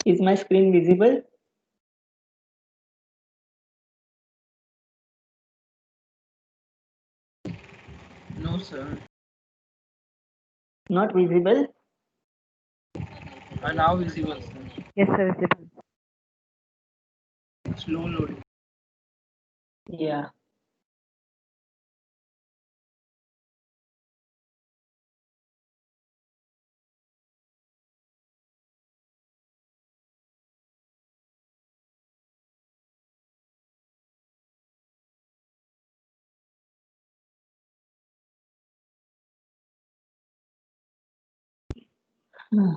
Is my screen visible? No, sir. Not visible? Now visible, sir. Yes, sir, visible. Slow loading. Yeah. Hmm.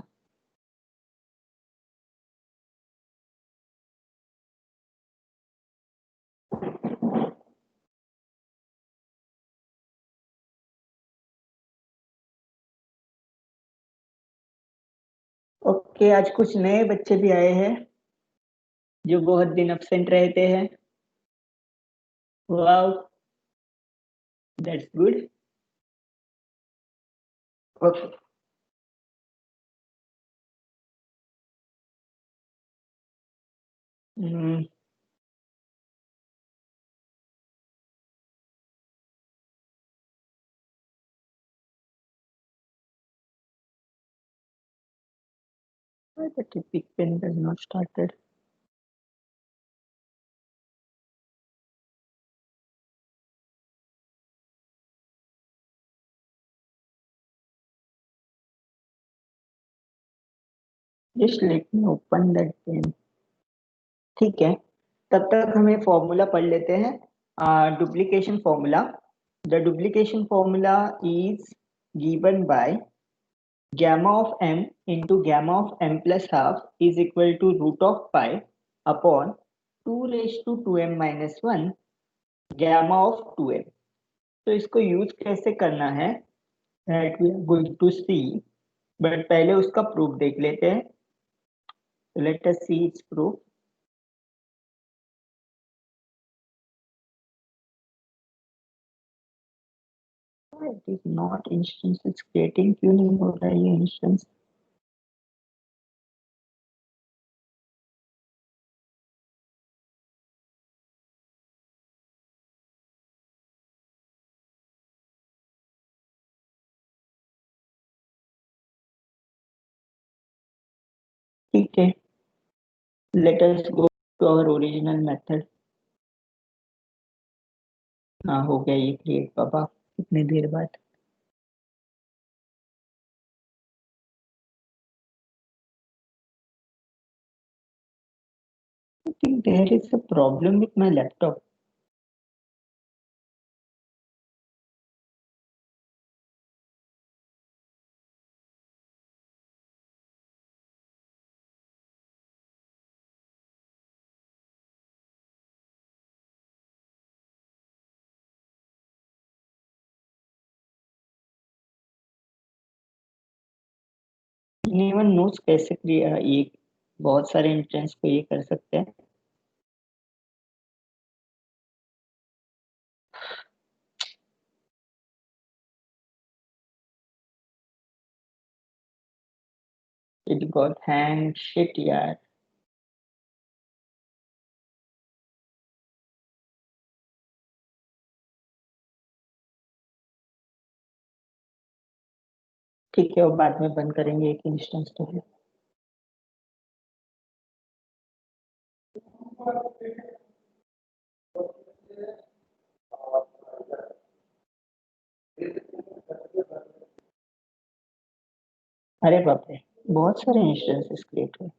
Okay, आज कुछ नए बच्चे भी आए हैं जो बहुत दिन एब्सेंट रहते हैं। Wow, that's good. Okay, the typic pen does not started. Just let me open that pen. ठीक है, तब तक हमें फॉर्मूला पढ़ लेते हैं। Duplication formula, the duplication formula is given by gamma of m into gamma of m plus half is equal to root of pi upon 2 raised to 2m minus 1 gamma of 2m। तो इसको use कैसे करना है that we are going to see, but पहले उसका proof देख लेते हैं। Let us see its proof। It is not instance, it's creating, क्यों नहीं हो रहा है ये इंस्टेंस? ठीक है, let us go to our original method। हाँ, हो गया ये क्रिएट पापा, कितने देर बाद। I think there is a problem with my laptop। Even notes कैसे ये बहुत सारे इंस्टेंस को ये कर सकते हैं। इट गॉट हैंग, शिट यार। ठीक है, और बाद में बंद करेंगे, एक इंस्टेंस तो है। अरे बाप रे, बहुत सारे इंस्टेंसेस क्रिएट हुए।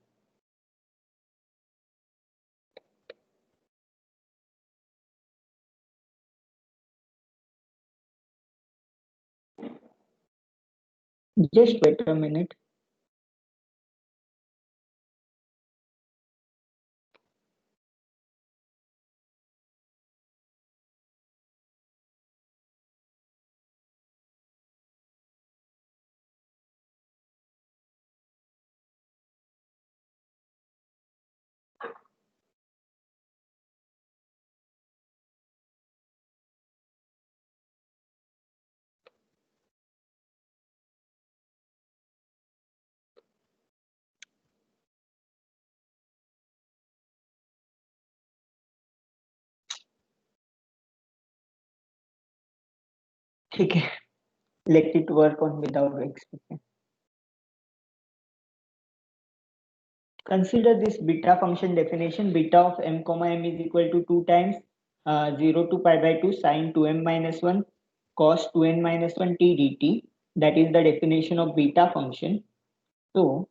Just wait a minute. ठीक है, let it work on without expectation. Consider this beta function definition. Beta of m comma m is equal to 2 times 0 to pi by 2 sine 2m minus 1 cos 2n minus 1 t dt. That is the definition of beta function. So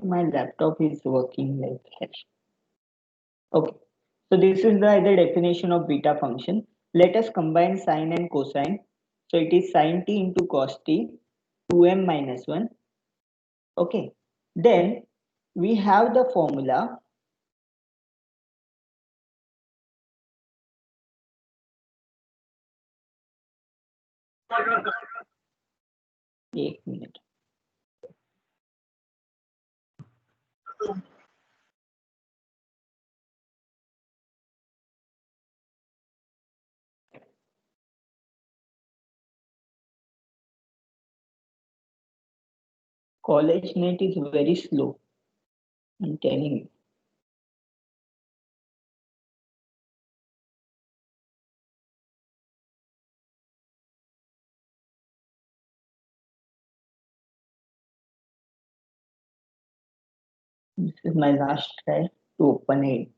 my laptop is working like hell. Okay, so this is the definition of beta function. Let us combine sine and cosine. So it is sine t into cos t, 2m minus 1. Okay, then we have the formula. एक minute. College net is very slow. I'm telling you. This is my last try to open it.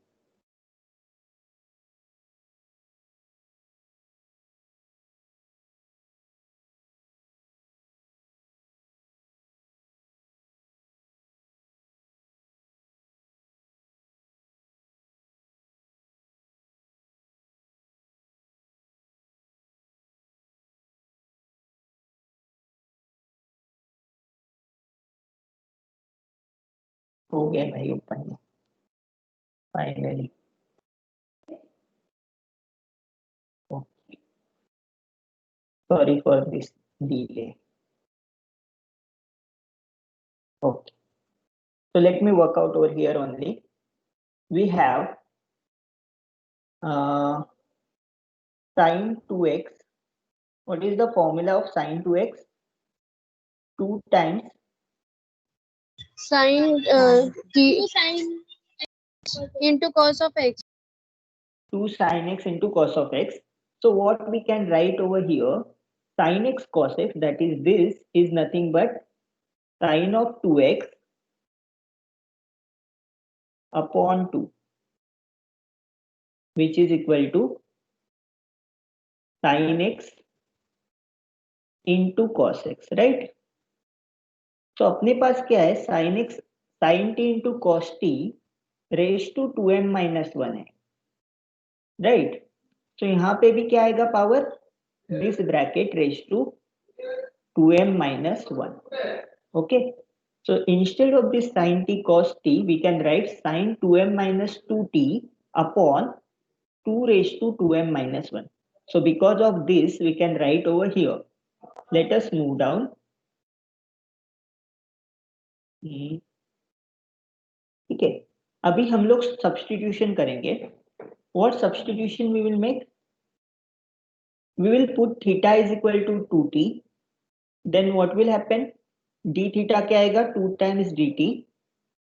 हो गया भाई open finally. Okay. Sorry for this delay. Okay. So let me work out over here only. We have sine 2x. What is the formula of sine 2x? 2 times Sine sine into cos of x. 2 sine x into cos of x. So what we can write over here, sine x cos x, that is this is nothing but sine of 2x upon 2, which is equal to sine x into cos x, right? तो अपने पास क्या है, sin x sin t into cos t raise to 2m minus 1 है, right? तो यहाँ पे भी क्या आएगा power, this bracket raise to 2m minus 1. Okay, so instead of this sin t cos t, we can write sin 2m minus 2t upon 2 raised to 2m minus 1. So because of this, we can write over here. Let us move down. ठीक है, अभी हम लोग substitution करेंगे. What substitution we will make? We will put theta is equal to 2t. Then what will happen? D theta क्या आएगा? 2 times dt.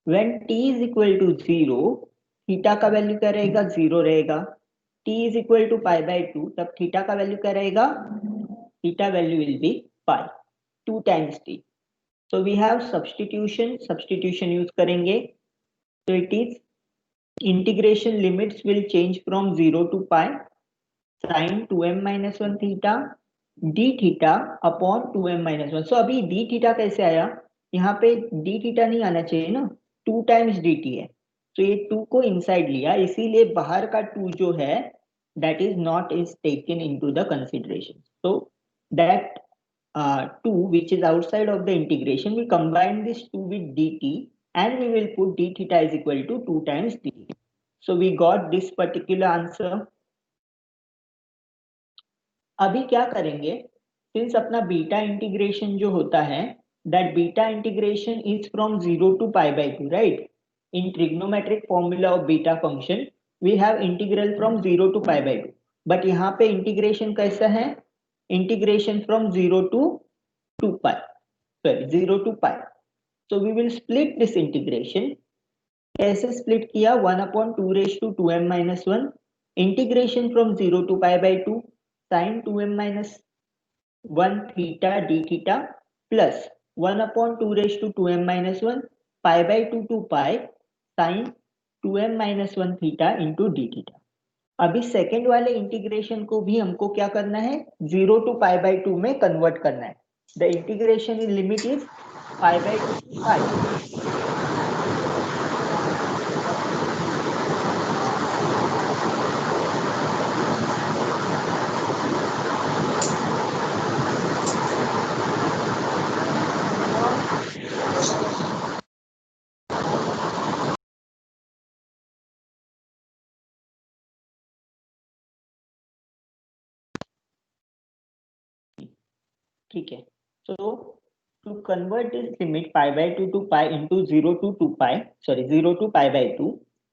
When t is equal to 0, theta का value क्या रहेगा? 0 रहेगा. T is equal to pi by 2, तब theta का value क्या रहेगा? Theta value will be pi, 2 times t. So we have substitution use करेंगे. So it is integration limits will change from 0 to pi sin 2m minus 1 theta d theta upon 2m minus 1. So अभी d theta कैसे आया? यहाँ पे d theta नहीं आना चाहिए ना, 2 times dt है, तो ये 2 को इनसाइड लिया, इसीलिए बाहर का 2 जो है that is not is taken into the consideration. So that 2 which is outside of the integration, we combine this 2 with dt and we will put d theta is equal to 2 times dt. So we got this particular answer. अभी क्या करेंगे, since अपना beta integration जो होता है, that beta integration is from 0 to pi by 2, right? In trigonometric formula of beta function we have integral from 0 to pi by 2. But यहाँ पे integration कैसा है, integration from 0 to 2 pi, sorry 0 to pi. So we will split this integration. कैसे split किया, 1/2 raised to 2m minus 1 integration from 0 to pi by 2 sin 2m minus 1 theta d theta plus 1/2 raised to 2m minus 1 pi by 2 to pi sin 2m minus 1 theta into d theta. अभी second वाले integration को भी हमको क्या करना है, 0 to pi by 2 में convert करना है. The integration in limit is pi by 2 to pi. ठीक है, so to convert this limit pi by 2 to pi into 0 to 2 pi, sorry 0 to pi by 2,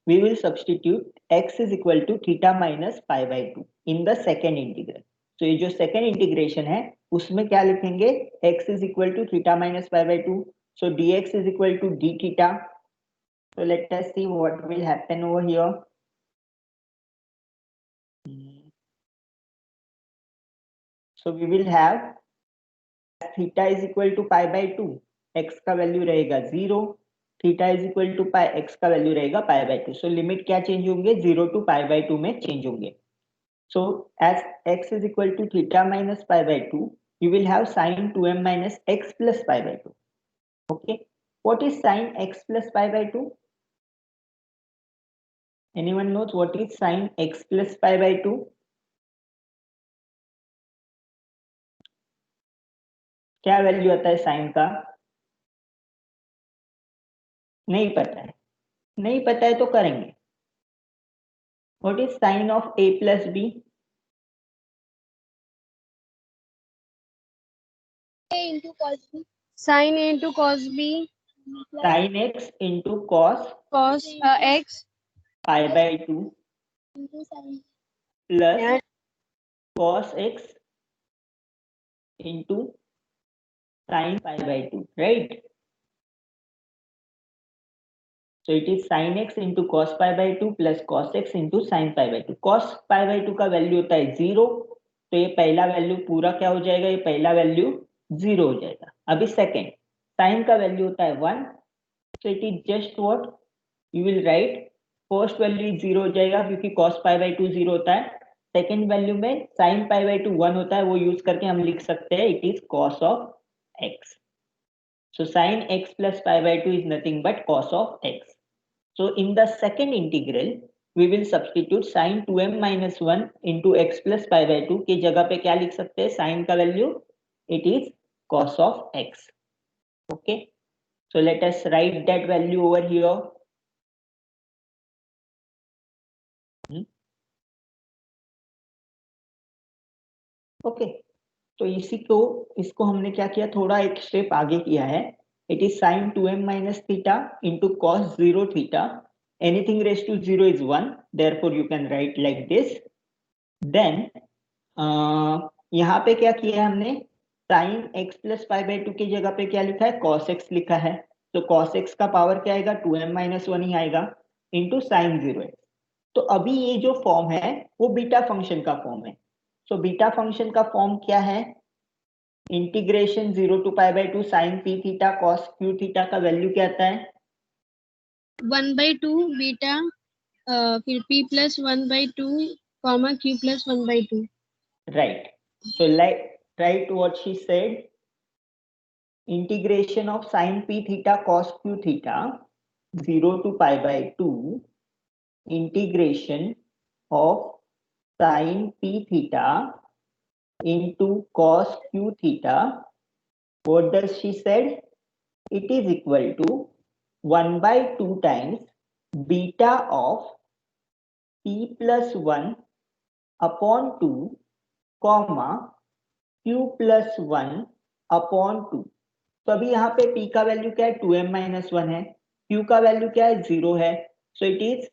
we will substitute x is equal to theta minus pi by 2 in the second integral. So ये जो second integration है उसमें क्या लिखेंगे, x is equal to theta minus pi by 2, so dx is equal to d theta. So let us see what will happen over here. So we will have theta is equal to pi by 2, x का value रहेगा 0, theta is equal to pi, x का value रहेगा pi by 2. So limit क्या change होंगे, 0 to pi by 2 में change होंगे. So as x is equal to theta minus pi by 2, you will have sin 2m minus x plus pi by 2. Okay, what is sin x plus pi by 2? Anyone knows what is sin x plus pi by 2? क्या value आता है sign का, नहीं पता है, नहीं पता है तो करेंगे. What is sin of a plus b? A into cos B. Sin A into cos B. Sin x into cos Cos x. pi by 2 plus Yeah. cos x into sin pi by 2, right? So it is sin x into cos pi by 2 plus cos x into sin pi by 2. Cos pi by 2 का value होता है 0, तो ये पहला value पूरा क्या हो जाएगा, ये पहला वैल्यू 0 हो जाएगा. अभी सेकेंड sin का वैल्यू होता है 1, so it is just what you will write, first value 0 हो जाएगा क्योंकि cos pi by 2 0 होता है. सेकेंड वैल्यू में sin pi by 2 1 होता है, वो यूज करके हम लिख सकते हैं it is cos of x. So sin x plus pi by 2 is nothing but cos of x. So in the second integral we will substitute sin 2m minus 1 into x plus pi by 2 की जगह पे क्या लिख सकते हैं, sin का value it is cos of x. Okay, so let us write that value over here. Okay, तो इसको हमने क्या किया, थोड़ा एक स्टेप आगे किया है. It is sin 2m minus theta into cos 0 theta, anything raised to 0 is 1, therefore you can write like this. Then यहाँ पे क्या किया है हमने, sin x plus pi by 2 की जगह पे क्या लिखा है, cos x लिखा है. तो cos x का पावर क्या आएगा, 2m minus 1 ही आएगा into sin 0x. तो अभी ये जो फॉर्म है वो बीटा फंक्शन का फॉर्म है. सो बीटा फंक्शन का फॉर्म क्या है, integration 0 to pi by 2 sin p theta cos q theta का वैल्यू क्या आता है, 1/2 बीटा फिर p plus 1/2 comma q plus 1/2. Right. So right what she said, integration of sin p theta cos q theta 0 to pi by 2 integration of sin p theta into cos q theta. What does she said? It is equal to 1/2 times beta of p plus 1 upon 2 comma q plus 1 upon 2. तो अभी यहाँ पे p का value क्या है, 2m minus 1 है, q का value क्या है, 0 है. सो इट इज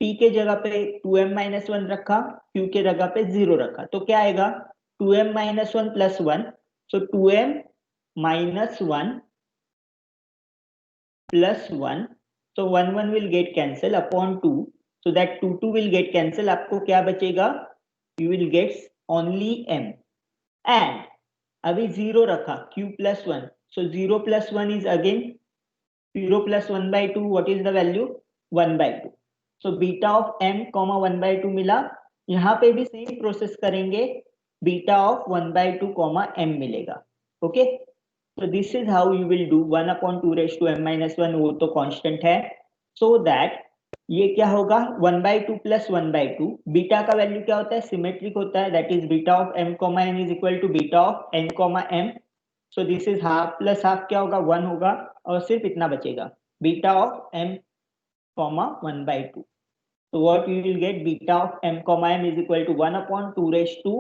p के जगह पे 2m-1 रखा, q के जगह पे 0 रखा, तो क्या आएगा 2m-1 plus 1, so 2m-1 plus 1, so 1 will get cancel upon 2, so that 2 will get cancel, आपको क्या बचेगा, you will get only m, and अभी 0 रखा q plus 1, so 0 plus 1 is again 0 plus 1 by 2, what is the value 1 by 2, so beta of m comma 1 by 2 मिला, यहाँ पे भी same process करेंगे, beta of 1 by 2 comma m मिलेगा, okay. So this is how you will do 1 upon 2 raised to m-1, वो तो constant है, so that ये क्या होगा 1 by 2 plus 1 by 2, बीटा का वैल्यू क्या होता है, सिमेट्रिक होता है, that is beta of m comma n is equal to beta of n comma m, so this is half plus half क्या होगा 1 होगा, और सिर्फ इतना बचेगा beta of m comma 1 by 2, so what you will get, beta of m comma m is equal to 1 upon 2 raised to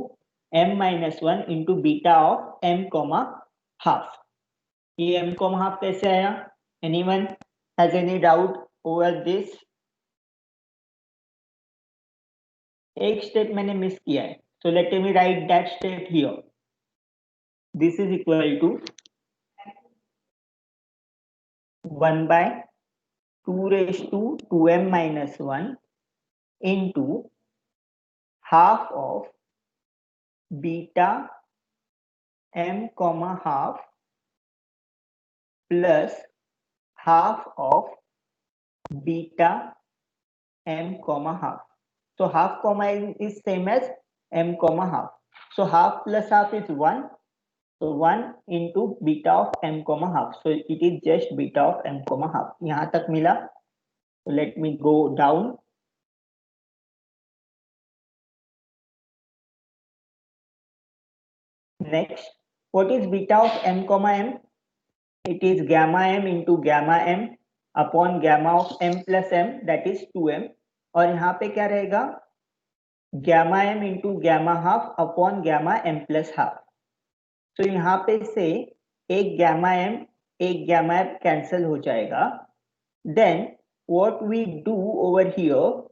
m minus 1 into beta of m comma half. ये m comma half कैसे आया, anyone has any doubt over this? एक step मैंने miss किया है, so let me write that step here. This is equal to 1 by 2 raised to 2m minus 1 into half of beta m comma half plus half of beta m comma half. So half comma is same as m comma half. So half plus half is 1. So 1 into beta of m comma half. So it is just beta of m comma half. यहाँ तक मिला. So let me go down. Next, what is beta of m comma m? It is gamma m into gamma m upon gamma of m plus m, that is 2m. और यहाँ पे क्या रहेगा, gamma m into gamma half upon gamma m plus half. तो यहाँ पे से एक gamma m एक gamma m कैंसिल हो जाएगा. Then what we do over here,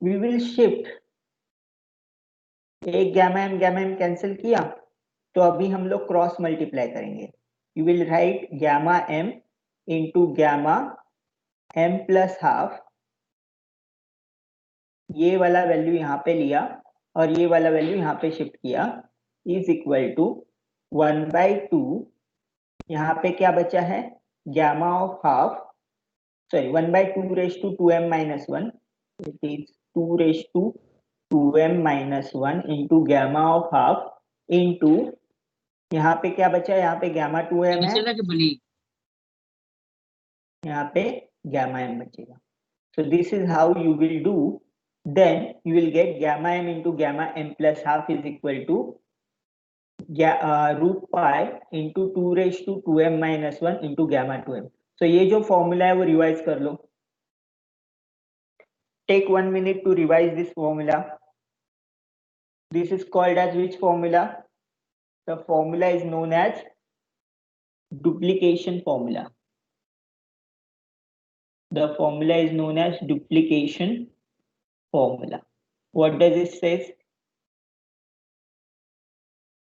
we will shift, एक gamma m कैंसिल किया, तो अभी हम लोग क्रॉस मल्टीप्लाई करेंगे. You will write gamma m into gamma m plus half, ये वाला वैल्यू यहाँ पे लिया और ये वाला वैल्यू यहाँ पे शिफ्ट किया, इज इक्वल टू 1 by 2, यहाँ पे क्या बचा है gamma of half, sorry 1 by 2 raised to 2m minus 1, it is 2 raised to 2m minus 1 into gamma of half into, यहाँ पे क्या बचा है, यहाँ पे gamma 2m है, यहाँ पे gamma m बचेगा. So this is how you will do. Then you will get gamma m into gamma m plus half is equal to root pi into 2 raised to 2m minus 1 into gamma 2m. So ये जो formula है वो revise कर लो. Take 1 minute to revise this formula. This is called as which formula? The formula is known as duplication formula. The formula is known as duplication formula. What does it say?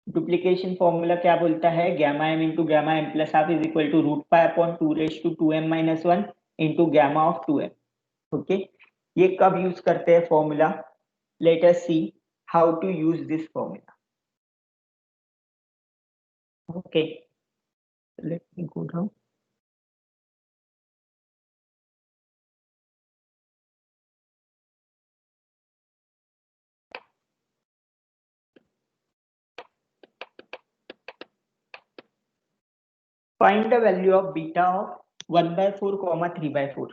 Duplication formula क्या बोलता है, gamma m into gamma m plus half is equal to root pi upon 2 raised to 2m minus 1 into gamma of 2m. Okay, ये कब use करते हैं formula? Let us see how to use this formula. Okay, let me go down. Find the value of beta of 1 by 4 comma 3 by 4.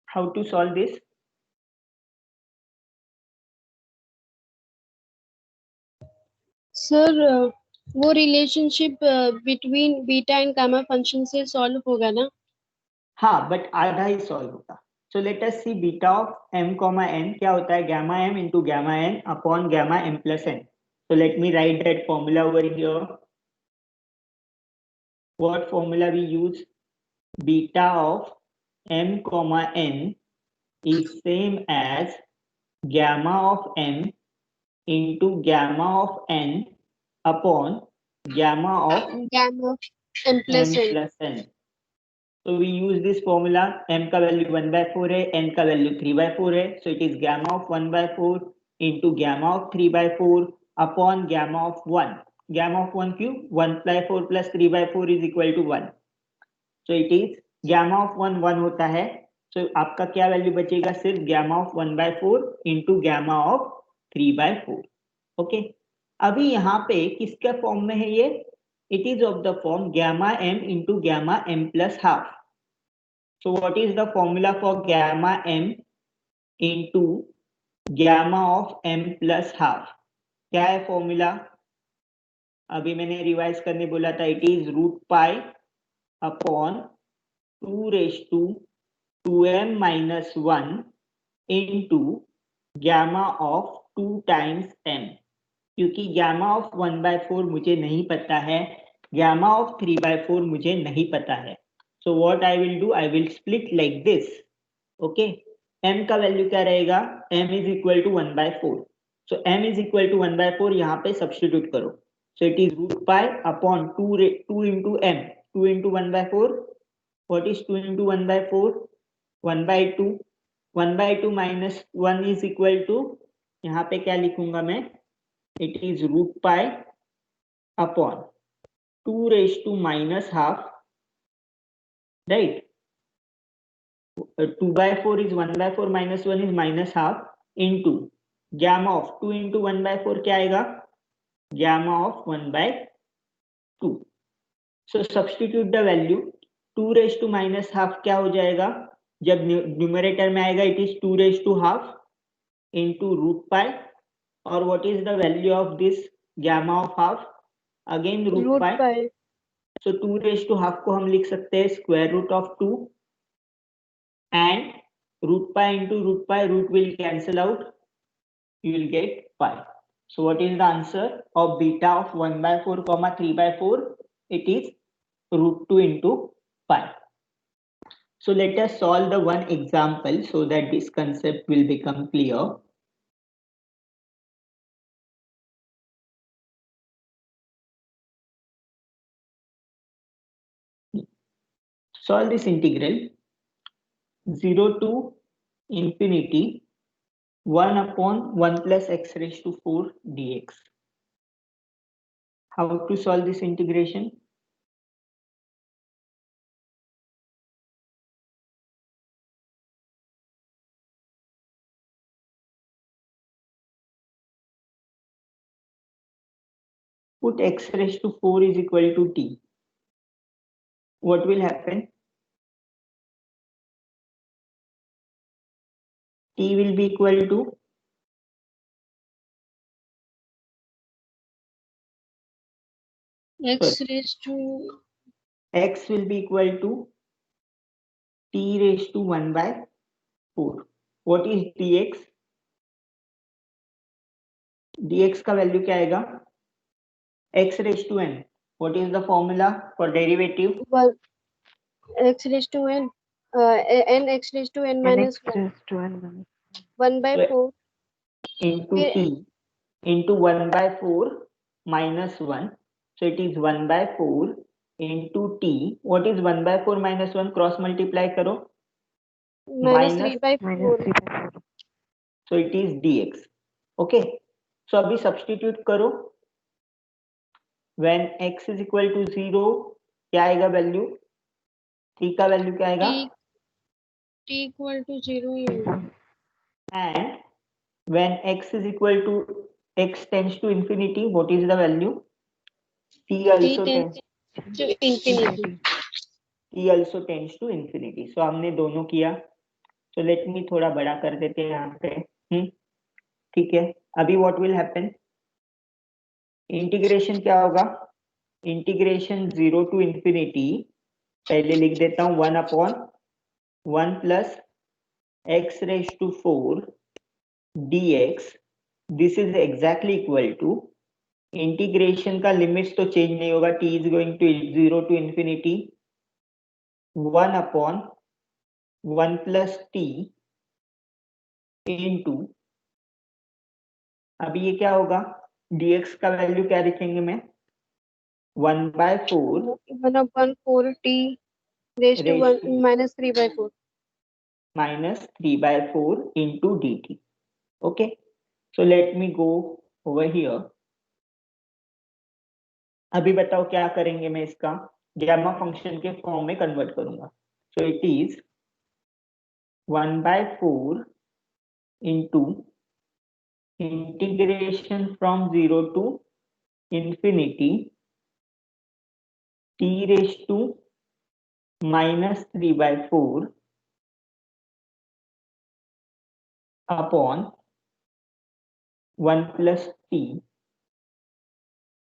How to solve this? Sir वो relationship between beta and gamma function से solve होगा ना? हाँ, but आधा ही solve होगा. So let us see beta of m comma n क्या होता है, gamma m into gamma n upon gamma m plus n. So let me write that formula over here. What formula we use? Beta of m comma n is same as gamma of m into gamma of n upon gamma of Gamma m m plus n. plus n. So we use this formula. M का value 1/4 है, n का value 3/4 है. So it is gamma of 1/4 into gamma of 3/4 upon gamma of 1. Gamma of 1 क्यों? 1/4 plus 3/4 is equal to 1. So it is gamma of 1 होता है. So आपका क्या value बचेगा? सिर्फ gamma of 1/4 into gamma of 3/4. Okay, अभी यहाँ पे किसके फॉर्म में है ये? It is of the form gamma m into gamma m plus half. So what is the formula for gamma m into gamma of m plus half? क्या है formula? अभी मैंने रिवाइज करने बोला था. It is root pi upon 2 raised to 2m minus 1 into gamma of 2 times m. क्योंकि gamma of 1/4 मुझे नहीं पता है, gamma of 3/4 मुझे नहीं पता है. So what I will do, I will split like this. Okay, m का वैल्यू क्या रहेगा? m is equal to 1/4. So m is equal to 1/4 यहाँ पे सब्स्टिट्यूट करो. So it is root pi upon 2 into m. 2 into 1/4. What is 2 into 1/4? 1/2. 1/2 minus 1 is equal to, यहाँ पे क्या लिखूंगा मैं? It is root pi upon 2 raised to minus half, right? 2/4 is 1/4 minus 1 is minus half into gamma of 2 into 1/4 क्या आएगा? Gamma of 1/2. So substitute the value. 2 raised to minus half क्या हो जाएगा? जब न्यूमरेटर में आएगा it is 2 raised to half into root pi. और what is the value of this gamma of half? Again root pi. So 2 raised to half को हम लिख सकते हैं square root of 2 and root pi into root pi, root will cancel out, you will get pi. So what is the answer of beta of 1/4 comma 3/4? It is root 2 into pi. So let us solve the one example so that this concept will become clear. Solve this integral 0 to infinity 1 upon 1 plus x raised to 4 dx. How to solve this integration? Put x raised to 4 is equal to t. What will happen? T will be equal to X raised to x will be equal to t raised to 1/4. What is dx? dx का value क्या आएगा? x raised to n. What is the formula for derivative? well, x raised to n. N x raised to n minus 1/4 into t into 1/4 minus 1. So it is 1/4 into t. What is 1/4 minus 1? Cross multiply karo. minus 3/4. So it is dx. Okay. So अभी substitute करो. When x is equal to 0, क्या आएगा value? t का value क्या आएगा? t equal to 0 ही होगा. And when x is equal to x tends to infinity, what is the value? t also tends to infinity. t also tends to infinity. So हमने दोनों किया. So let me थोड़ा बड़ा कर देते हैं यहाँ पे. ठीक है. अभी what will happen? इंटीग्रेशन क्या होगा? इंटीग्रेशन 0 to infinity, पहले लिख देता हूँ 1 upon 1 plus x raised to 4 dx. This is exactly equal to, integration का लिमिट्स तो चेंज नहीं होगा. t is going to 0 to infinity 1 upon 1 plus t into, अभी ये क्या होगा, dx का वैल्यू क्या लिखेंगे मैं, 1/4 1/4 t raised to raised to minus 3/4. minus 3/4 into dt. Okay, so let me go over here. अभी बताओ क्या करेंगे, मैं इसका गैमा फंक्शन के फॉर्म में कन्वर्ट करूंगा. So it is 1/4 into integration from 0 to infinity t raised to minus 3/4 upon 1 plus t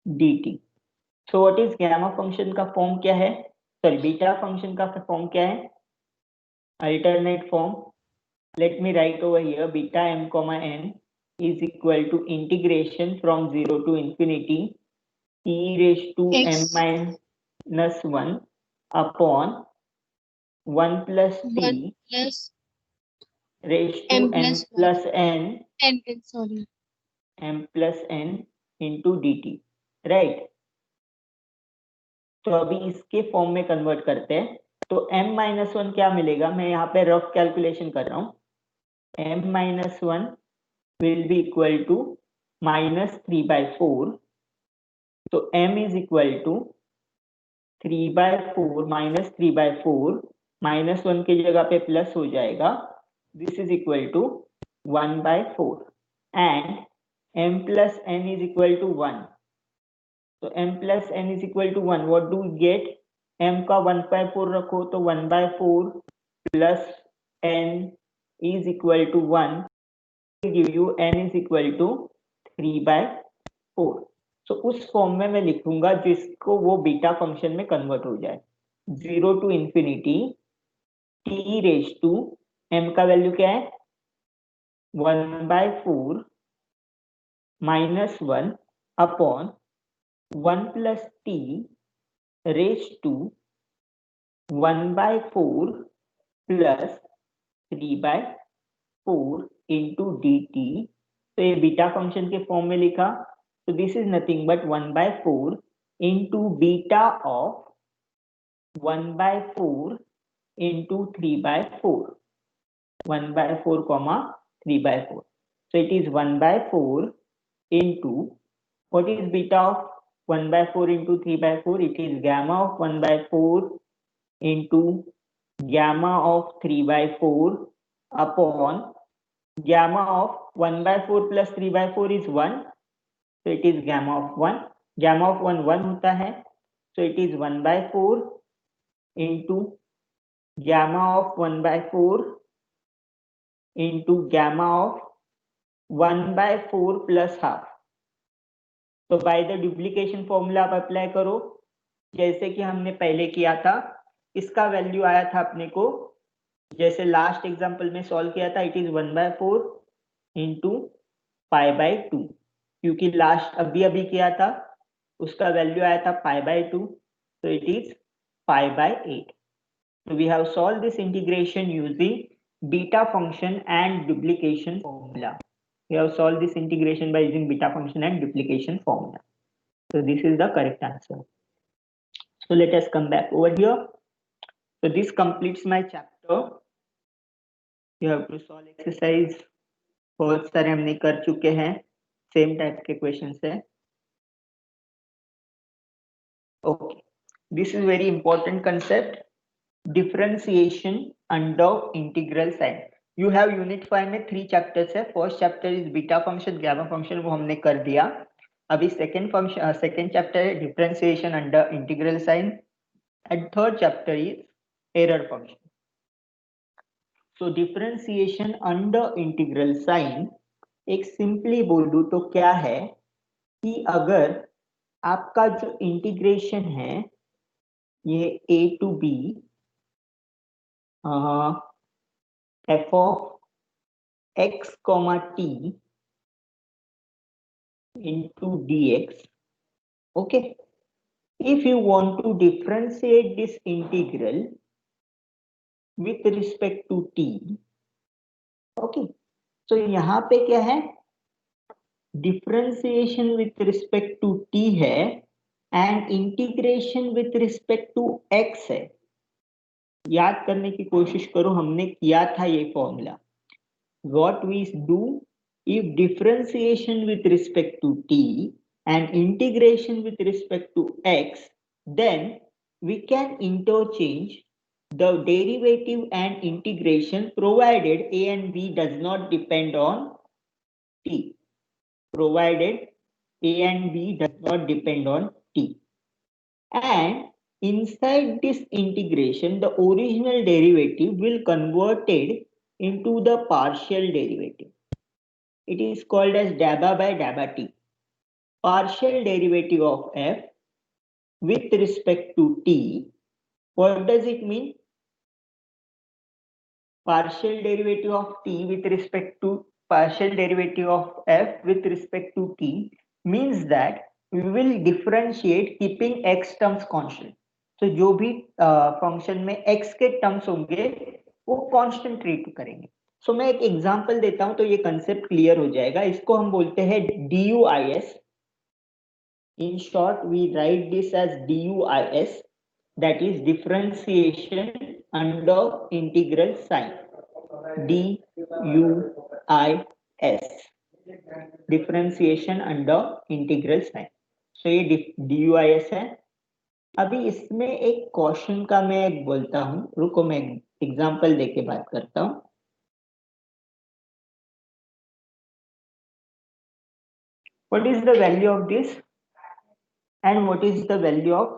dt. So what is gamma function का फॉर्म क्या है, सॉरी बीटा फंक्शन का फॉर्म क्या है, alternate form. Let me write over here, beta m comma n is equal to integration from 0 to infinity e raised to X. m minus 1 upon 1 plus t 1 plus raised to m m plus 1 plus n n, sorry. m plus n into dt, right. तो अभी इसके form में convert करते हैं. तो m-1 क्या मिलेगा, मैं यहाँ पे रफ कैलकुलेशन कर रहा हूँ. m-1 will be equal to minus 3/4. तो m is equal to 3/4 minus 3/4, minus 1 की जगह पे प्लस हो जाएगा. This is equal to 1/4 and m plus n is equal to 1. तो m plus n is equal to 1. What do we get? m का 1/4 रखो तो 1/4 plus n is equal to 1 will give you n is equal to 3/4. So उस form में मैं लिखूंगा जिसको वो बीटा फंक्शन में कन्वर्ट हो जाए. 0 to infinity t raised to m का वैल्यू क्या है, 1/4 minus 1 upon 1 plus t raised to 1/4 plus 3/4 into dt. तो ये बीटा फंक्शन के फॉर्म में लिखा. तो this is nothing but 1/4 into beta of 1/4 into 3/4. 1/4 comma 3/4. So it is 1/4 into, what is beta of 1/4 into 3/4? It is gamma of 1/4 into gamma of 3/4 upon gamma of 1/4 plus 3/4 is 1. So it is gamma of 1. Gamma of 1 1 होता है. So it is 1/4 into gamma of 1/4 into gamma of 1/4 plus half. तो by the duplication formula आप apply करो जैसे कि हमने पहले किया था. इसका वैल्यू आया था अपने को, जैसे लास्ट एग्जांपल में सॉल्व किया था, इट इज 1/4 इंटू π/2. क्योंकि लास्ट अभी किया था उसका वैल्यू आया था π/2, so it is π/8. So we have solved this integration using beta function and duplication formula. We have solved this integration by using beta function and duplication formula. So this is the correct answer. So let us come back over here. So this completes my chapter. You have to solve exercise. बहुत सारे हमने कर चुके हैं, same type के question है. Okay, this is very important concept, differentiation under integral sign. You have unit 5 में 3 chapters है. First chapter is beta function, gamma function, वो हमने कर दिया. अभी सेकेंड चैप्टर है differentiation under integral sign and third chapter is error function. So differentiation under integral sign, एक simply बोल दूं तो क्या है कि अगर आपका जो इंटीग्रेशन है ये a to b f of x comma t into dx. Okay, if you want to differentiate this integral with respect to t, okay, तो यहाँ पे क्या है, differentiation with respect to t है and integration with respect to x है। याद करने की कोशिश करो, हमने किया था ये formula. What we do, if differentiation with respect to t and integration with respect to x, then we can interchange the derivative and integration provided a and b does not depend on t. Provided a and b does not depend on t. And inside this integration, the original derivative will converted into the partial derivative. It is called as dabba by dabba t. Partial derivative of f with respect to t. What does it mean? Partial derivative of t with respect to partial derivative of f with respect to t means that we will differentiate keeping x terms constant. तो जो भी function में x के terms होंगे वो constant treat करेंगे। सो मैं एक एग्जांपल देता हूं तो ये कंसेप्ट क्लियर हो जाएगा। इसको हम बोलते हैं DUIS। In short, we write this as DUIS, that is differentiation under integral sign. DUIS, differentiation under integral sign. So ये DUIS है। अभी इसमें एक क्वेश्चन का मैं एक बोलता हूं, रुको मैं एग्जांपल देके बात करता हूं। What is the value of this and what is the value of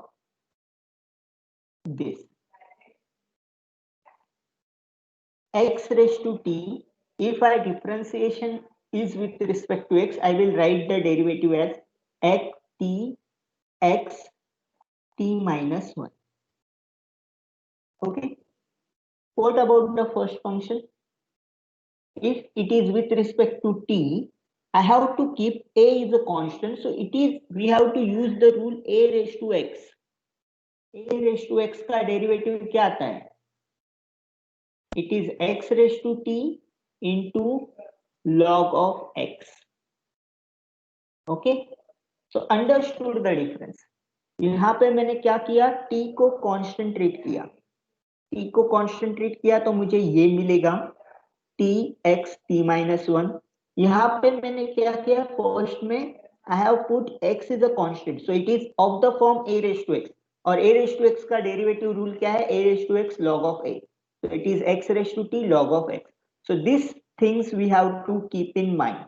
this? X raised to t, if our differentiation is with respect to x, I will write the derivative as x t minus 1. Okay. What about the first function? If it is with respect to t, I have to keep a is a constant, so it is, we have to use the rule a raised to x. A raised to x का derivative क्या आता है? It is x raised to t into log of x. Okay, so understood the difference. यहाँ पे मैंने क्या किया, t को कांस्टेंट ट्रीट किया। t को कांस्टेंट ट्रीट किया तो मुझे ये मिलेगा t x t minus 1। यहाँ पे मैंने क्या किया, फर्स्ट में I have put x is a constant, so it is of the form a raised to x, और a raised to x का डेरिवेटिव रूल क्या है, a raised to x log of a, so it is x raised to t log of x. So these things we have to keep in mind.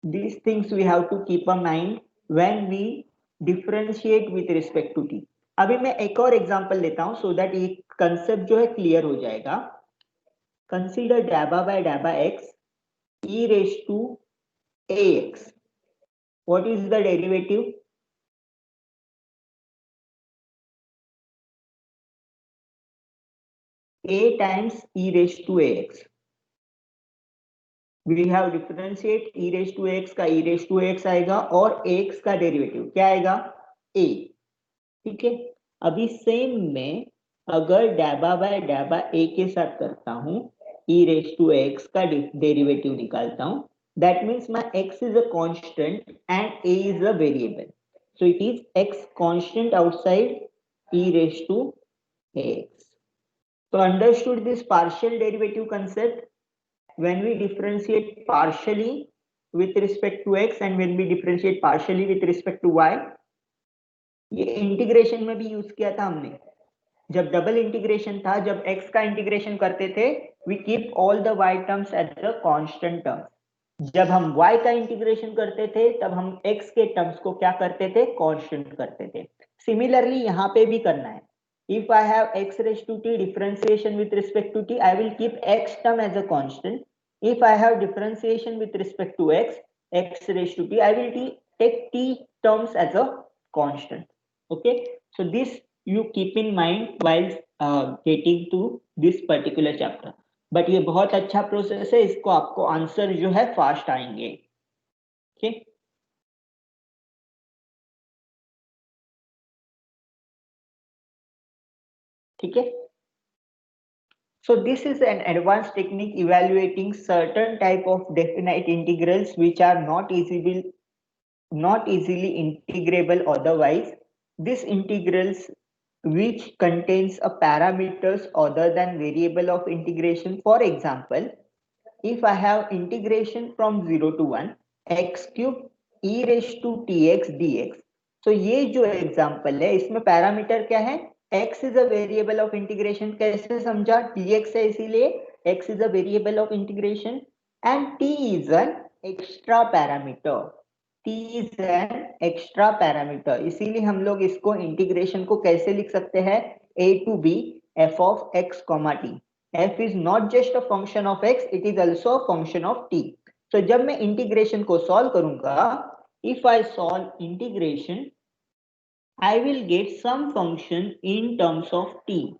These things we have to keep in mind when we differentiate with respect to t. अभी मैं एक और example लेता हूं so that ये concept जो है clear हो जाएगा। Consider dabba by dabba x e raised to ax. What is the derivative? A times e raised to ax. We have differentiate e raised to x का e raised to ax आएगा और ax का derivative क्या आएगा, a। ठीक है, अभी same में अगर dabba by dabba a के साथ करता हूं, e raised to x का डेरिवेटिव निकालता हूं, that means my x is a constant and a is a variable, so it is x constant outside e raised to ax. So understood this partial derivative concept? When we differentiate partially with respect to x and when we differentiate partially with respect to y, ये integration में भी use किया था हमने। जब double integration था, जब x का इंटीग्रेशन करते थे, we keep all the y terms as the constant terms. जब हम y का इंटीग्रेशन करते थे तब हम x के टर्म्स को क्या करते थे, कांस्टेंट करते थे। सिमिलरली यहाँ पे भी करना है। If I have x raised to t differentiation with respect to t, I will keep x term as a constant. If I have differentiation with respect to x raised to t, I will take t terms as a constant. Okay, so this you keep in mind while getting to this particular chapter. But ये बहुत अच्छा process है, इसको आपको answer जो है fast आएंगे। okay? ठीक है, So this is an advanced technique evaluating certain type of definite integrals which are not easily integrable otherwise. This integrals which contains a parameters other than variable of integration. For example, if I have integration from 0 to 1 x cube e raised to tx dx, तो ये जो example है इसमें parameter क्या है, x is a variable of integration. कैसे समझा, dx है इसीलिए x is a variable of integration and t is an extra parameter. t is an extra parameter, इसीलिए हम लोग इसको इंटीग्रेशन को कैसे लिख सकते हैं, a to b f of x comma t. f is not just a function of x, it is also a function of t. So जब मैं इंटीग्रेशन को सॉल्व करूंगा, if I solve integration, I will get some function in terms of t.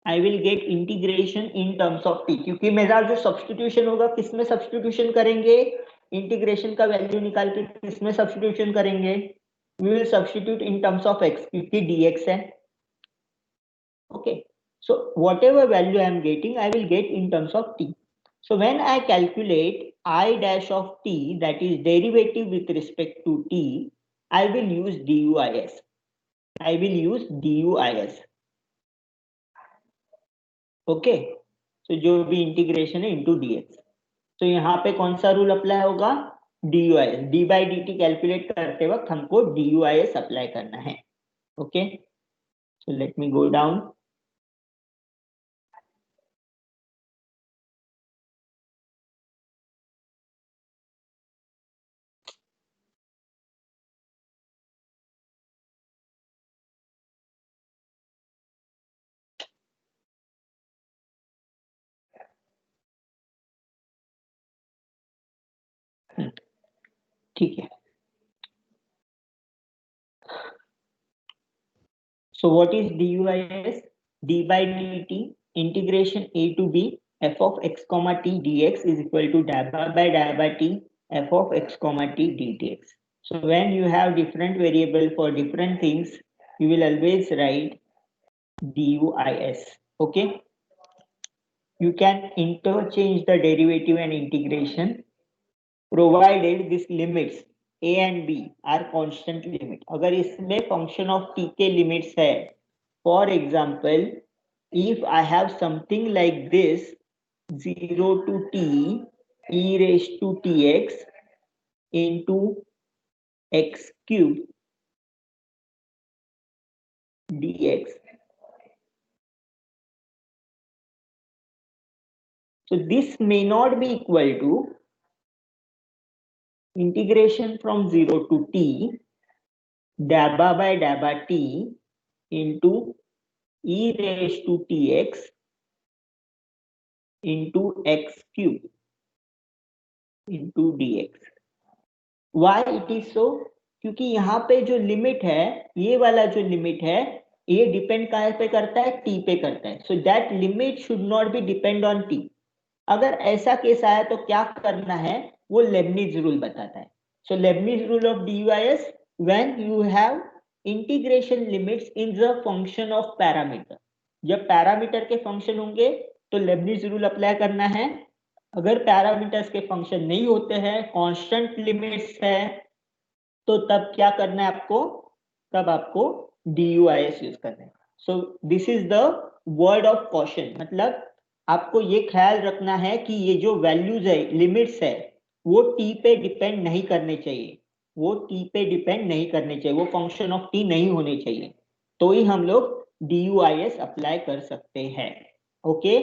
I will get integration in terms of t, क्योंकि मेरा जो substitution होगा किसमें substitution करेंगे, इंटीग्रेशन का वैल्यू निकाल के किसमें सब्स्टिट्यूशन करेंगे, we will substitute in terms of x क्योंकि dx है. Okay, so whatever value I am getting, I will get in terms of t. So when I calculate I dash of t, that is derivative with respect to t, I will use duis. I will use duis. Okay, so जो भी integration है into dx. तो यहाँ पे कौन सा rule apply होगा, duis. d by dt calculate करते वक्त हमको duis अप्लाई करना है. Okay, so let me go down. ठीक है. So what is duis? d by dt integration a to b f of x comma t dx is equal to dabba by t f of x comma t dx. So when you have different variable for different things, you will always write duis. Okay, you can interchange the derivative and integration provided this limits a and b are constant limit. अगर इसमें function of t के limits है, for example, if I have something like this 0 to t e raised to tx into x cube dx, so this may not be equal to integration from 0 to t dabba by dabba t into e raised to tx into x cube into dx. Why it is so? क्योंकि यहाँ पे जो limit है, ये वाला जो limit है, ये डिपेंड कहाँ पे करता है, t पे करता है. So that limit should not be depend on t. अगर ऐसा केस आया तो क्या करना है, वो लेबनिज रूल बताता है. So Leibniz rule of duis, when you have integration limits in the function of parameter. जब पैरामीटर के फंक्शन होंगे तो लेबनिज रूल अप्लाई करना है. अगर पैरामीटर्स के फंक्शन नहीं होते हैं, कांस्टेंट लिमिट्स है, तो तब क्या करना है आपको, तब आपको duis यूज करना है. So this is the word of caution. मतलब आपको ये ख्याल रखना है कि ये जो वैल्यूज है, लिमिट्स है, वो t पे डिपेंड नहीं करने चाहिए. वो t पे डिपेंड नहीं करने चाहिए, वो फंक्शन ऑफ t नहीं होने चाहिए, तो ही हम लोग duis अप्लाई कर सकते हैं. Okay,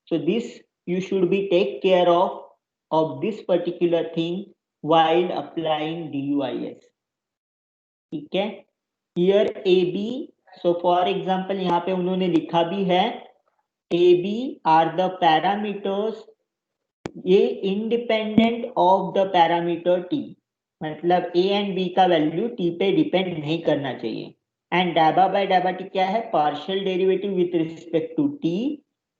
so this you should be take care of this particular thing while applying duis. ठीक है, here ab, so for example यहाँ पे उन्होंने लिखा भी है ab are the parameters, ये independent of the parameter t. मतलब a and b का वैल्यू t पे डिपेंड नहीं करना चाहिए. And dabba by dabba t क्या है, partial derivative with respect to t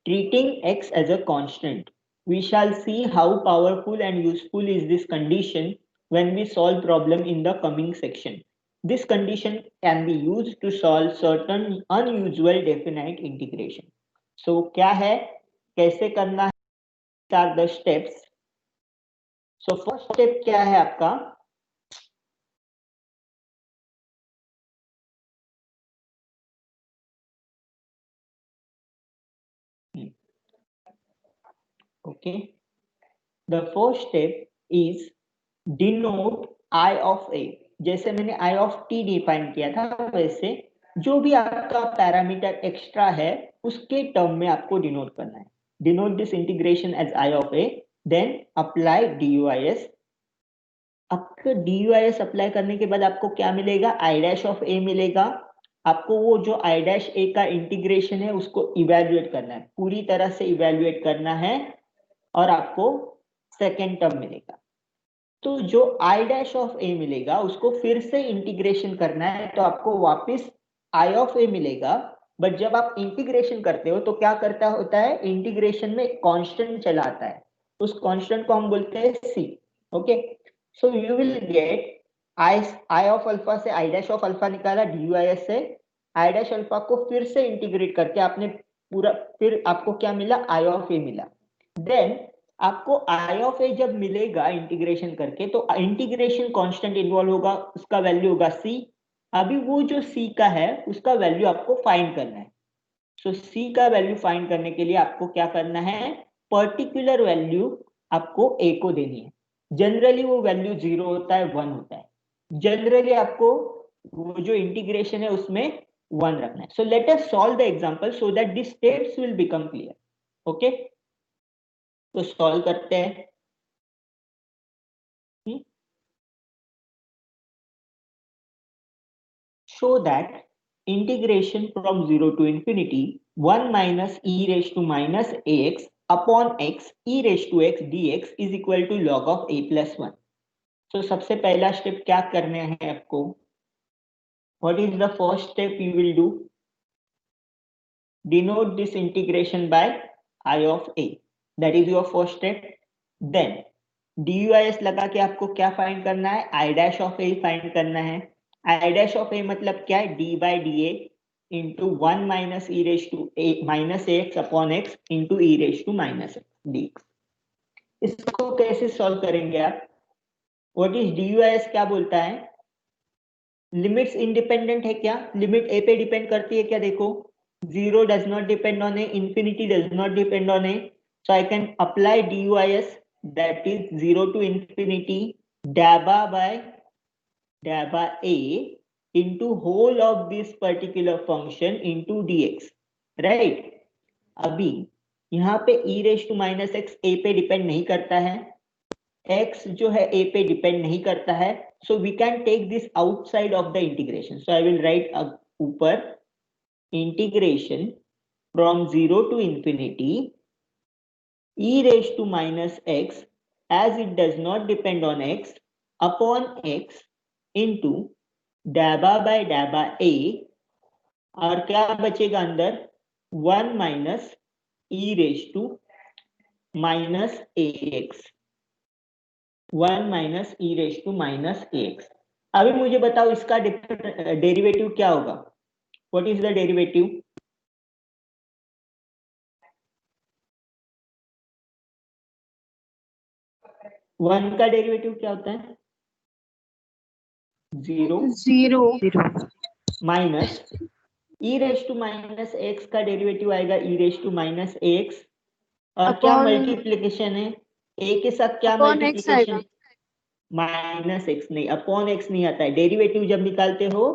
treating x as a constant. We shall see how powerful and useful is this condition when we solve problem in the coming section. This condition can be used to solve certain unusual definite integration. So क्या है, कैसे करना है, are the steps. So first step क्या है आपका, okay, the first step is denote I of a. जैसे मैंने आई ऑफ टी डिफाइन किया था, वैसे जो भी आपका पैरामीटर एक्स्ट्रा है उसके टर्म में आपको डिनोट करना है। Denote this integration as I of a, then apply DUIS। आपको DUIS अप्लाई करने के बाद आपको क्या मिलेगा, आई डैश ऑफ ए मिलेगा। आपको वो जो आई डैश ए का इंटीग्रेशन है उसको इवेल्युएट करना है, पूरी तरह से इवेल्युएट करना है, और आपको सेकेंड टर्म मिलेगा। तो जो आई डैश ऑफ ए मिलेगा उसको फिर से इंटीग्रेशन करना है, तो आपको वापस आई ऑफ ए मिलेगा। बट जब आप इंटीग्रेशन करते हो तो क्या करता होता है, इंटीग्रेशन में एक कांस्टेंट चला आता है, उस कांस्टेंट को हम बोलते हैं C. Okay, so you will get I of alpha से आई डैश ऑफ अल्फा निकाला, DUIS से आई डैश अल्फा को फिर से इंटीग्रेट करके आपने पूरा, फिर आपको क्या मिला, आई ऑफ ए मिला। देन आपको आई ऑफ ए जब मिलेगा इंटीग्रेशन करके, तो इंटीग्रेशन कांस्टेंट इन्वॉल्व होगा, उसका वैल्यू होगा सी। अभी वो जो सी का है उसका वैल्यू आपको फाइंड करना है। सो सी का वैल्यू फाइंड करने के लिए आपको क्या करना है, पर्टिकुलर वैल्यू आपको ए को देनी है। जनरली वो वैल्यू 0 होता है, 1 होता है। जनरली आपको वो जो इंटीग्रेशन है उसमें 1 रखना है। So let us solve the example so that the steps will become clear. Okay, तो सॉल्व करते हैं। Show that integration from 0 to infinity 1 minus e raised to minus ax upon x e raised to x dx is equal to log of a plus 1. So सबसे पहला step क्या करने हैं आपको, what is the first step you will do, denote this integration by I of a, that is your first step. Then DUIS लगा के आपको क्या फाइंड करना है, I dash of a find करना है। I dash of a मतलब क्या है, d by da into 1 minus e raised to a minus ax upon x into e raised to minus x dx। इसको कैसे सॉल्व करेंगे आप, व्हाट इज DUIS क्या बोलता है, लिमिट्स इंडिपेंडेंट है क्या, लिमिट a पे डिपेंड करती है क्या, देखो 0 does not depend on a, infinity does not depend on a, so I can apply DUIS, that is 0 to infinity dabba by dabba a into whole of this particular function into dx, right। अभी यहाँ पे e raised to minus x a पे depend नहीं करता है, x जो है a पे डिपेंड नहीं करता है, so we can take this outside of the integration, so I will write ऊपर integration from 0 to infinity e raised to minus x as it does not depend on x upon x into dabba by dabba a, और क्या बचेगा अंदर 1 minus e raised to minus ax, 1 minus e raised to minus ax। अभी मुझे बताओ इसका derivative क्या होगा, what is the derivative, one का डेरिवेटिव क्या होता है, 0 minus e raise to minus x का डेरिवेटिव आएगा e raise to minus x, और क्या मल्टीप्लीकेशन है, a के साथ क्या मल्टीप्लीकेशन, माइनस एक्स नहीं, अपॉन एक्स नहीं आता है। डेरिवेटिव जब निकालते हो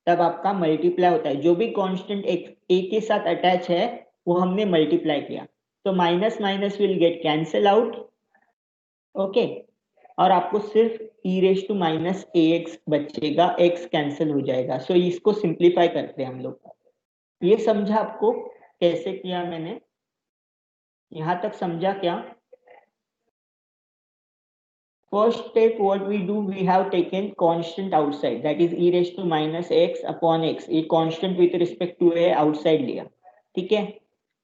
तब आपका मल्टीप्लाई होता है, जो भी कांस्टेंट a के साथ अटैच है वो हमने मल्टीप्लाई किया, तो minus minus will get cancel out, okay, और आपको सिर्फ e raise to minus ax बचेगा, x कैंसिल हो जाएगा। सो इसको सिंप्लीफाई करते हैं हम लोग। ये समझा आपको कैसे किया मैंने, यहां तक समझा क्या? First step what we do, we have taken constant outside, that is e raised to minus x upon x, ये constant with respect to a outside लिया, ठीक है।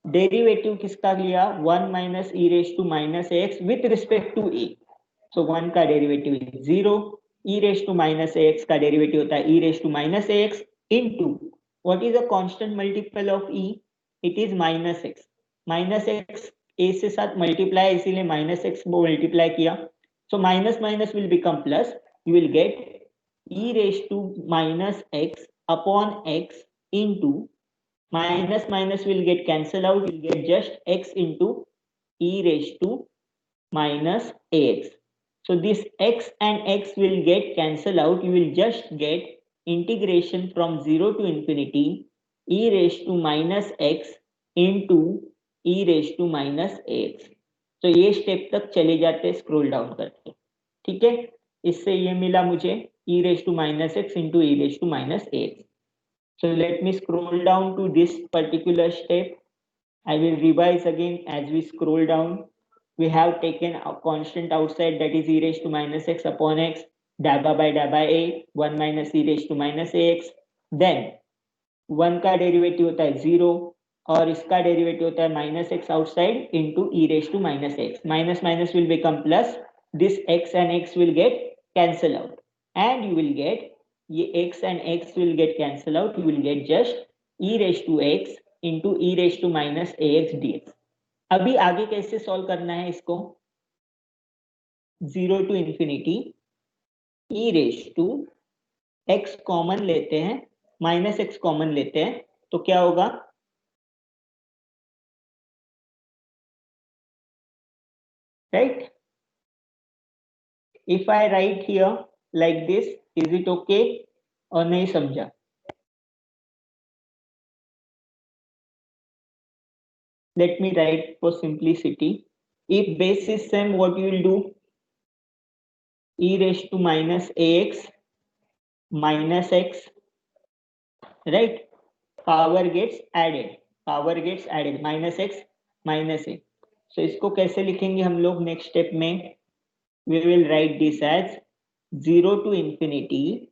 डेरिवेटिव किसका लिया, 1 minus e raised to minus x with respect to a, so 1 का derivative 0, e raised to minus x का derivative होता है e raised to minus x into what is a constant multiple of e, it is minus x ए से साथ multiply, इसीलिए minus x को multiply किया. So minus minus will become plus. You will gate e raised to minus x upon x into minus minus will get cancel out. You'll get just x into e raised to minus ax. So this x and x will get cancel out. You will just get integration from 0 to infinity e raised to minus x into e raised to minus ax. तो ये step तक चले जाते हैं scroll down करके. ठीक है, इससे ये मिला मुझे e raised to minus x into e raised to minus ax. So let me scroll down to this particular step. I will revise again as we scroll down. We have taken a constant outside, that is e raised to minus x upon x, dabba by a, 1 minus e raised to minus ax. Then 1 का derivative होता है 0 और इसका derivative होता है minus x outside into e raise to minus x. Minus minus will become plus. This x and x will get cancel out and you will get, ये x and x will get cancel out. You will get just e raised to x into e raised to minus ax dx. अभी आगे कैसे solve करना है इसको? 0 to infinity e raised to x common लेते हैं, minus x common लेते हैं, तो क्या होगा? Right, if I right here like this, is it okay और नहीं समझा? Let me write for simplicity. If base is same, what you will do? E raised to minus ax minus x, right? Power gets added. Power gets added. Minus x minus a. So इसको कैसे लिखेंगे हम लोग next step में? We will write this as 0 to infinity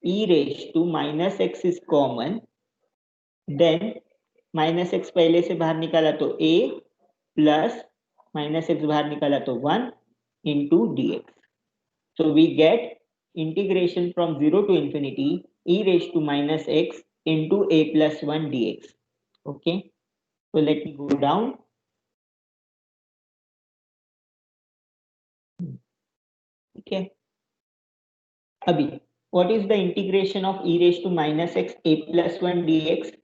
e raised to minus x is common. Then minus x पहले से बाहर निकाला तो a प्लस माइनस एक्स बाहर निकाला तो 1 into dx. So we get integration from 0 to infinity e raised to minus x into a plus 1 dx. Okay, so let me go down. Okay, अभी what is the integration of e raised to minus x a plus 1 dx?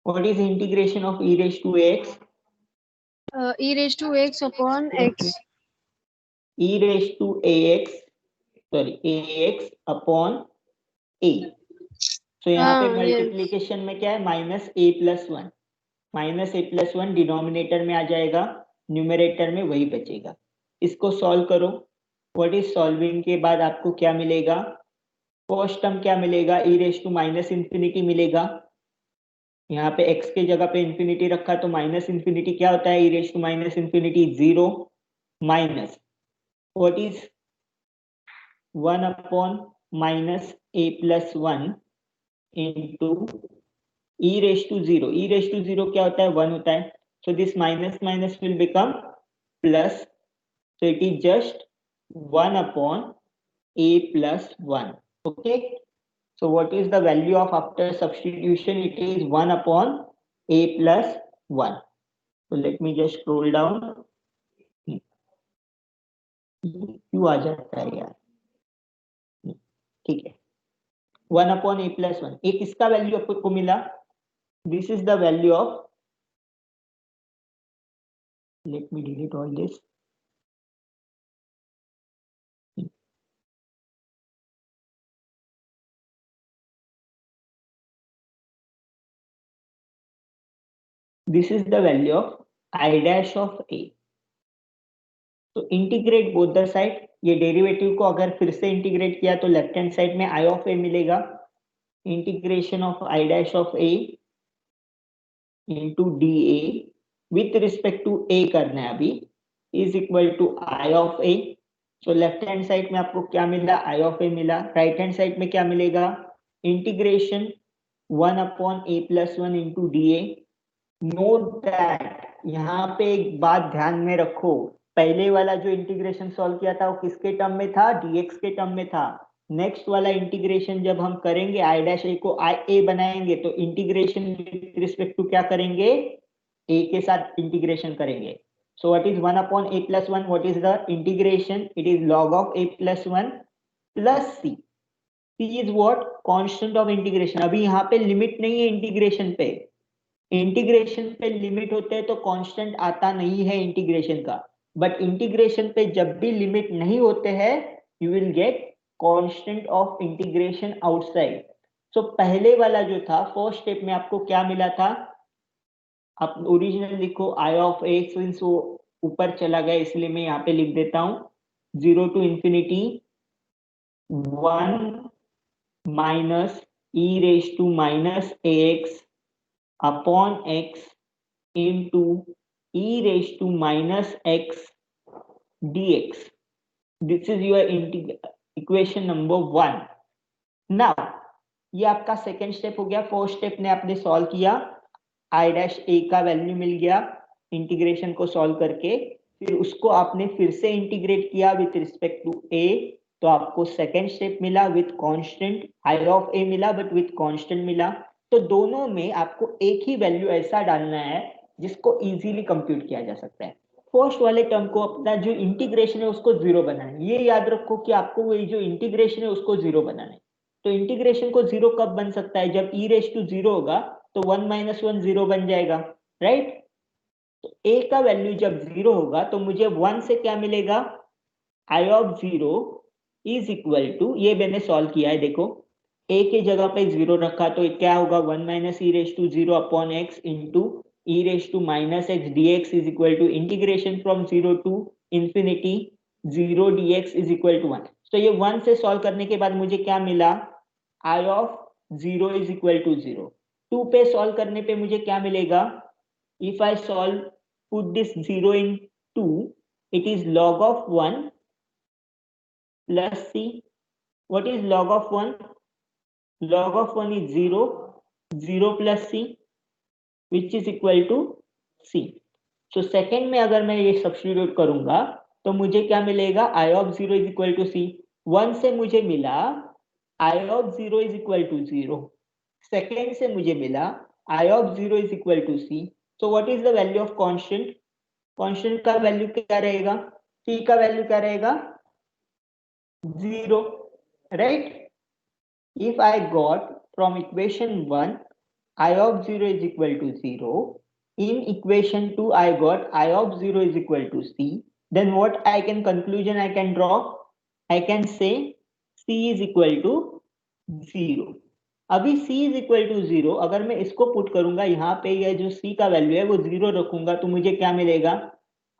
What is the integration of e raised to ax? E raised to x upon x. E raised to ax, sorry, ax upon a. So यहाँ पे multiplication में क्या है? Minus a plus 1. Minus a plus 1 denominator में आ जाएगा, numerator में वही बचेगा. इसको सॉल्व करो. व्हाट इज सॉल्विंग के बाद आपको क्या मिलेगा? फर्स्ट टर्म क्या मिलेगा? ई रेज टू माइनस इंफिनिटी मिलेगा. यहाँ पे x के जगह पे इंफिनिटी रखा तो माइनस इंफिनिटी क्या होता है? E raise to minus infinity 0 minus what is 1 upon minus a plus 1 into e raised to 0. e raised to 0 क्या होता है? 1 होता है. So this minus minus will become plus. So it is just 1 upon a plus 1. Okay. So what is the value of after substitution? It is 1 upon a plus 1. So let me just scroll down. क्यों आ जाता है यार? ठीक है, 1 upon a plus 1. एक इसका value आपको मिला. This is the value of, let me delete all this. This is the value of I dash of a. तो इंटीग्रेट बोथ द साइड. ये डेरिवेटिव को अगर फिर से इंटीग्रेट किया तो लेफ्ट हैंड साइड में I of a मिलेगा. Integration of I dash of a into dA with respect to a करना है अभी, is equal to I of a. So left hand side में आपको क्या मिला? I of a मिला. राइट हैंड साइड में क्या मिलेगा? Integration 1 upon a plus 1 into dA. Note that, यहाँ पे एक बात ध्यान में रखो, पहले वाला जो इंटीग्रेशन सॉल्व किया था वो किसके टर्म में था? dx के टर्म में था. नेक्स्ट वाला इंटीग्रेशन जब हम करेंगे i डैश a को i a बनाएंगे तो इंटीग्रेशन विद रिस्पेक्ट टू क्या करेंगे? a के साथ इंटीग्रेशन करेंगे. So what is 1 upon a plus 1? What is the integration? It is log of a plus 1 plus c. c is what? Constant of integration. अभी यहाँ पे लिमिट नहीं है इंटीग्रेशन पे. इंटीग्रेशन पे लिमिट होते हैं तो कांस्टेंट आता नहीं है इंटीग्रेशन का, बट इंटीग्रेशन पे जब भी लिमिट नहीं होते हैं you will get constant of integration outside. So पहले वाला जो था फर्स्ट स्टेप में आपको क्या मिला था, आप ओरिजिनल लिखो आई ऑफ ए, सिंस वो ऊपर चला गया इसलिए मैं यहाँ पे लिख देता हूं 0 to infinity 1 minus e raised to minus ax upon x into e raised to minus x dx. This is your equation number 1. Now ये आपका सेकेंड स्टेप हो गया. फर्स्ट स्टेप ने आपने सॉल्व किया, आई डैश ए का वैल्यू मिल गया integration को सॉल्व करके, फिर उसको आपने फिर से इंटीग्रेट किया विथ रिस्पेक्ट टू ए, तो आपको सेकेंड स्टेप मिला विथ कांस्टेंट. आई ऑफ ए मिला बट विथ कांस्टेंट मिला. तो दोनों में आपको एक ही वैल्यू ऐसा डालना है जिसको इजीली कंप्यूट किया जा सकता है. फर्स्ट वाले टर्म को अपना जो इंटीग्रेशन है उसको जीरो बनाना है. ये याद रखो कि आपको वो जो इंटीग्रेशन है उसको जीरो बनाना है. तो इंटीग्रेशन को जीरो कब बन सकता है, जब e रेज टू जीरो होगा तो 1 - 1 जीरो बन जाएगा, राइट. तो a का वैल्यू जब जीरो होगा तो मुझे 1 से क्या मिलेगा, I of zero is equal to, ये मैंने सॉल्व किया है देखो, a के जगह पे जीरो रखा तो क्या होगा 1 - e raise to zero upon x into e raise to minus x dx is equal to integration from zero to infinity 0 dx is equal to 1. तो ये 1 से सॉल्व करने के बाद मुझे क्या मिला, I of zero is equal to zero. 2 पे सॉल्व करने पे मुझे क्या मिलेगा, if I solve put this zero in 2 it is log of 1 plus c. what is log of 1? log of 1 is 0, 0 plus c which is equal to c. so second में अगर मैं ये सब्स्टिट्यूट करूंगा तो मुझे क्या मिलेगा, I of zero is equal to C. 1 से मुझे मिला I of zero is equal to zero, second से मुझे मिला I of zero is equal to C. So what is the value of constant, constant का वैल्यू क्या रहेगा, C का वैल्यू क्या रहेगा, zero, right. If I got from equation 1 I of zero is equal to zero, in equation 2 I got I of 0 is equal to c, then what I can conclusion I can draw, I can say c is equal to 0. अभी c is equal to 0 अगर मैं इसको put करूंगा यहाँ पे, यह जो c का वैल्यू है वो 0 रखूंगा तो मुझे क्या मिलेगा,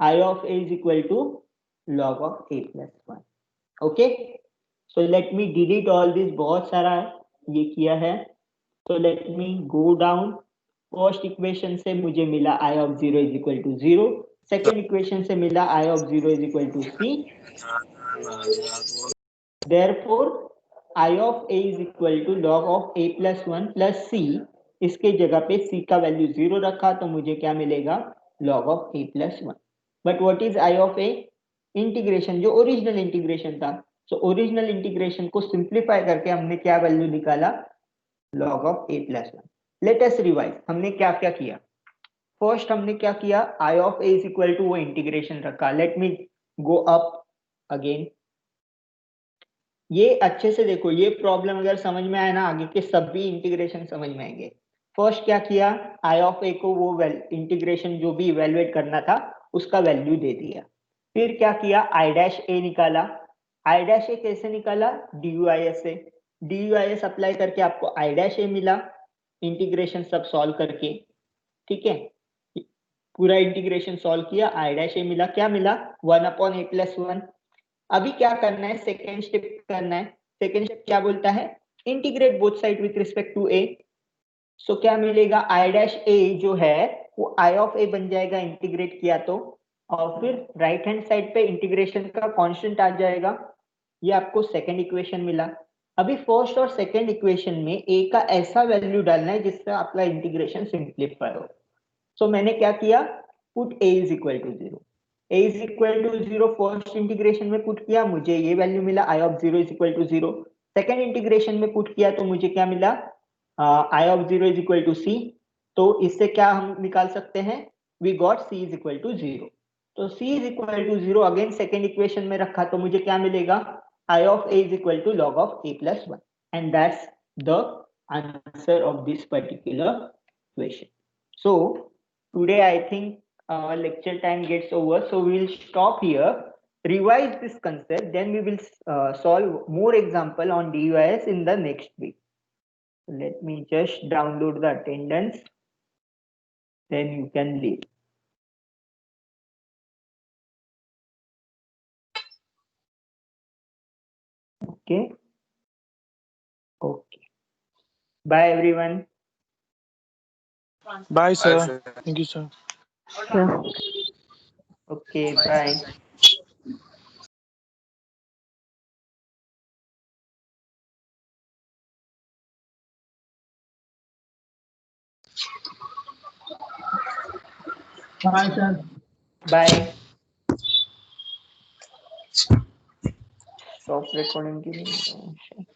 I of a is equal to log of a plus 1. okay, so let me delete all this, बहुत सारा ये किया है, so let me go down. First equation से मुझे मिला I of zero is equal to zero, second equation से मिला I of zero is equal to C. Therefore I of a is equal to log of a plus 1 plus C. इसके जगह पे सी का value zero रखा तो मुझे क्या मिलेगा, log of a plus 1. But what is I of a, integration जो ओरिजिनल इंटीग्रेशन था. सो ओरिजिनल इंटीग्रेशन को सिंप्लीफाई करके हमने क्या वैल्यू निकाला, log of a plus 1. Let us revise, हमने क्या क्या किया. फर्स्ट हमने क्या किया, I of a is equal to वो इंटीग्रेशन रखा. Let me go up again. ये अच्छे से देखो, ये प्रॉब्लम अगर समझ में आए ना आगे के सभी इंटीग्रेशन समझ में आएंगे. फर्स्ट क्या किया, आई ऑफ ए को वो इंटीग्रेशन जो भी इवेलुएट करना था उसका वैल्यू दे दिया. फिर क्या किया, आई डैश ए निकाला. आई डैश ए कैसे निकाला, डी यू आई एस से. D you I S apply करके आपको आई डैश ए मिला, इंटीग्रेशन सब सॉल्व करके, ठीक है, पूरा इंटीग्रेशन सॉल्व किया, आई डैश ए मिला, क्या मिला 1 अपॉन ए प्लस 1. अभी क्या करना है, सेकेंड स्टेप करना है. सेकेंड स्टेप क्या बोलता है, integrate both side with respect to a. So क्या मिलेगा, आई डैश ए जो है वो आई ऑफ ए बन जाएगा इंटीग्रेट किया तो, और फिर राइट हैंड साइड पे इंटीग्रेशन का कांस्टेंट आ जाएगा. ये आपको सेकेंड इक्वेशन मिला. अभी फर्स्ट और सेकेंड इक्वेशन में a का ऐसा वैल्यू डालना है जिससे आपका इंटीग्रेशन सिंप्लीफाई हो. सो मैंने क्या किया, put a is equal to zero. a is equal to zero first integration में पुट किया, मुझे ये वैल्यू मिला I of zero is equal to zero. Second integration में पुट किया तो मुझे क्या मिला, I of zero is equal to C. तो इससे क्या हम निकाल सकते हैं, we got c is equal to 0. तो c is equal to 0 again second equation में रखा तो मुझे क्या मिलेगा, I of a is equal to log of a plus 1, and that's the answer of this particular question. So today I think our lecture time gets over, so we will stop here, revise this concept, then we will solve more example on DUIS in the next week. Let me just download the attendance, then you can leave. Okay. Okay. Bye everyone. Bye, sir. Thank you, sir. Okay, bye. Bye, sir. Bye. Stop recording.